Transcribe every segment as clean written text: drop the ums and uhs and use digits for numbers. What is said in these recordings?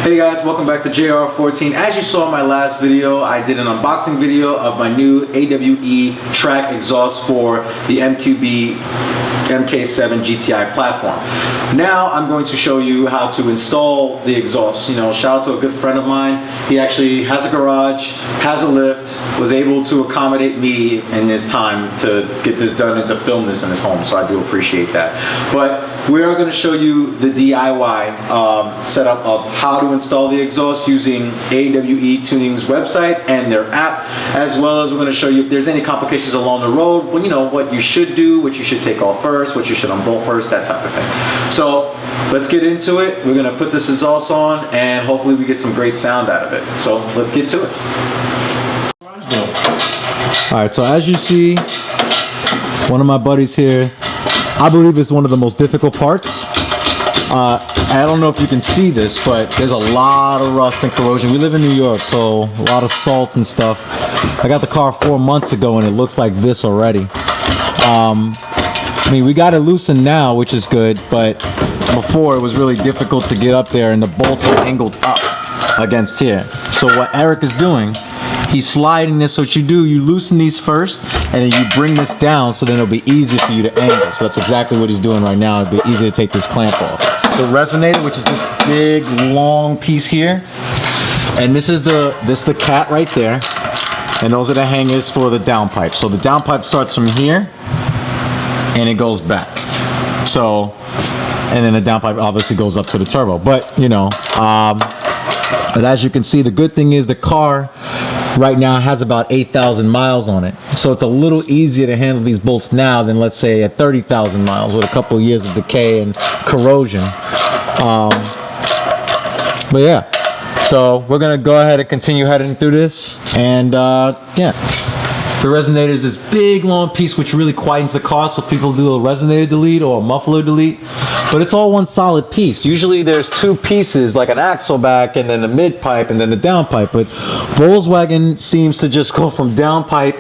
Hey guys, welcome back to JR14. As you saw in my last video, I did an unboxing video of my new AWE track exhaust for the MK7 GTI platform. Now I'm going to show you how to install the exhaust. You know, shout out to a good friend of mine. He actually has a garage, has a lift, was able to accommodate me in this time to get this done and to film this in his home, so I do appreciate that. But we are going to show you the DIY setup of how to install the exhaust using AWE Tuning's website and their app, as well as we're going to show you if there's any complications along the road, well, you know, what you should do, what you should take off first, what you should unbolt first, that type of thing. So let's get into it. We're going to put this exhaust on and hopefully we get some great sound out of it. So let's get to it. Alright, so as you see, one of my buddies here, I believe it's one of the most difficult parts. I don't know if you can see this, but there's a lot of rust and corrosion. We live in New York, so a lot of salt and stuff. I got the car 4 months ago and it looks like this already. I mean, we got it loosened now, which is good, but before it was really difficult to get up there and the bolts are angled up against here. So what Eric is doing, he's sliding this. So what you do, you loosen these first and then you bring this down, so then it'll be easier for you to angle. So that's exactly what he's doing right now. It'll be easier to take this clamp off. The resonator, which is this big long piece here, and this is the cat right there, and those are the hangers for the downpipe. So the downpipe starts from here and it goes back. So, and then the downpipe obviously goes up to the turbo. But you know, but as you can see, the good thing is the car right now has about 8,000 miles on it, so it's a little easier to handle these bolts now than, let's say, at 30,000 miles with a couple of years of decay and corrosion. But yeah, so we're gonna go ahead and continue heading through this, and yeah, the resonator is this big long piece which really quietens the car, so people do a resonator delete or a muffler delete, but it's all one solid piece. Usually there's two pieces, like an axle back and then the mid pipe and then the downpipe, but Volkswagen seems to just go from downpipe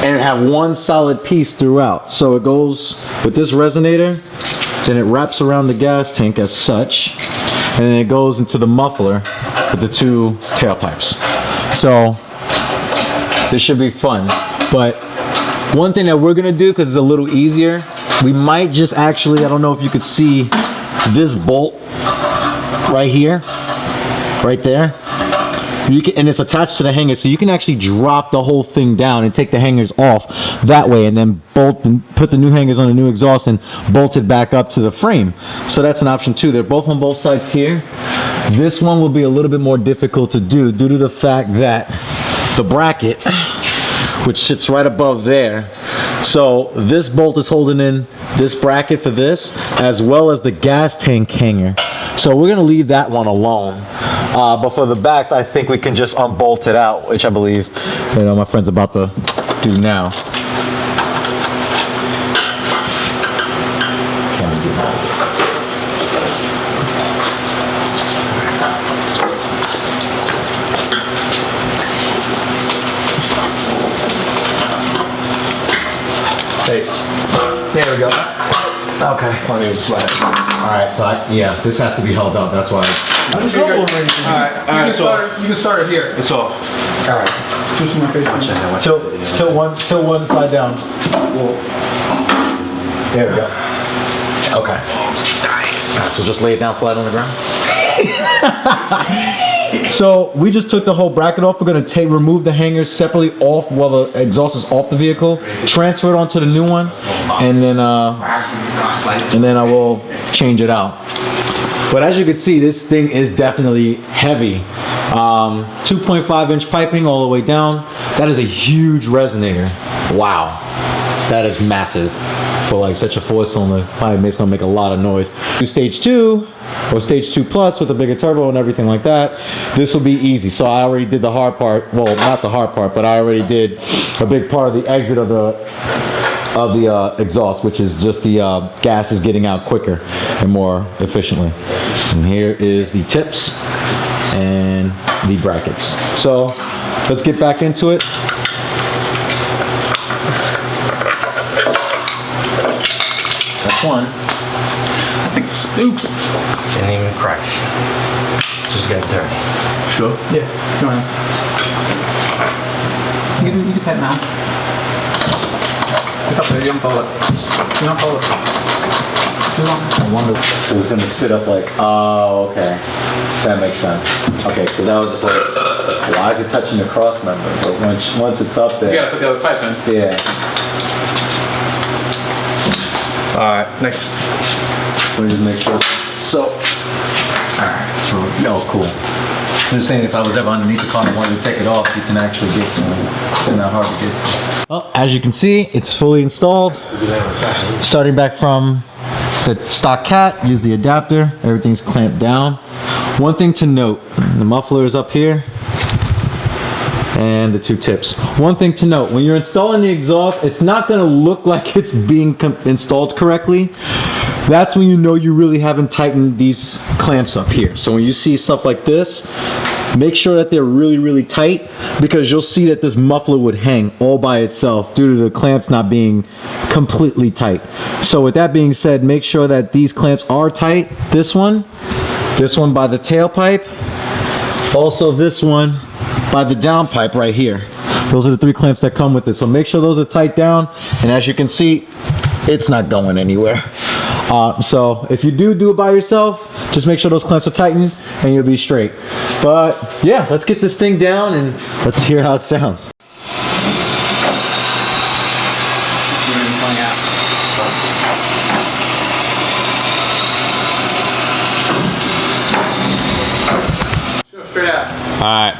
and have one solid piece throughout. So it goes with this resonator, then it wraps around the gas tank as such, and then it goes into the muffler with the two tailpipes. So this should be fun. But one thing that we're gonna do, because it's a little easier, we might just actually, I don't know if you could see this bolt right here, right there. You can, and it's attached to the hanger, so you can actually drop the whole thing down and take the hangers off that way, and then bolt and put the new hangers on the new exhaust and bolt it back up to the frame. So that's an option too. They're both on both sides here. This one will be a little bit more difficult to do due to the fact that the bracket, which sits right above there, so this bolt is holding in this bracket for this, as well as the gas tank hanger. So we're gonna leave that one alone. But for the backs, I think we can just unbolt it out, which I believe, you know, my friend's about to do now. Hey, there we go. Okay. Alright, so yeah, this has to be held up, that's why. Alright, you can start it here. It's off. Alright. Push my face. Tilt one side down. There we go. Okay. Alright, so just lay it down flat on the ground. So we just took the whole bracket off. We're gonna remove the hangers separately off while the exhaust is off the vehicle, transfer it onto the new one, and then I will change it out. But as you can see, this thing is definitely heavy. 2.5-inch piping all the way down. That is a huge resonator. Wow, that is massive for like such a 4-cylinder. Probably it's gonna make a lot of noise. Do stage 2 or stage 2 plus with a bigger turbo and everything like that. This will be easy. So I already did the hard part. Well, not the hard part, but I already did a big part of the exit of the exhaust, which is just the gas is getting out quicker and more efficiently. And here is the tips and the brackets. So let's get back into it. That's one. I think it's stupid. Didn't even crack. Just got dirty. Sure. Yeah, go ahead. You can take it now. It's up there, you don't pull it. You don't pull it. Too long. I wonder. So it's gonna sit up like. Oh, okay. That makes sense. Okay, because I was just like, why is it touching the cross member? But once it's up there. You gotta put the other pipe in. Yeah. Alright, next. Let me just make sure. So. Alright, so. No, cool. I'm just saying if I was ever underneath the car and wanted to take it off, you can actually get to it. It's not hard to get to. Well, as you can see, it's fully installed. Starting back from the stock cat, use the adapter. Everything's clamped down. One thing to note, the muffler is up here. And the two tips. One thing to note, when you're installing the exhaust, it's not gonna look like it's being installed correctly. That's when you know you really haven't tightened these clamps up here. So when you see stuff like this, make sure that they're really, really tight, because you'll see that this muffler would hang all by itself due to the clamps not being completely tight. So with that being said, make sure that these clamps are tight. This one by the tailpipe, also this one by the downpipe right here. Those are the three clamps that come with it. So make sure those are tight down, and as you can see, it's not going anywhere. So if you do it by yourself, just make sure those clamps are tightened and you'll be straight. But yeah, let's get this thing down and let's hear how it sounds. Straight out. All right,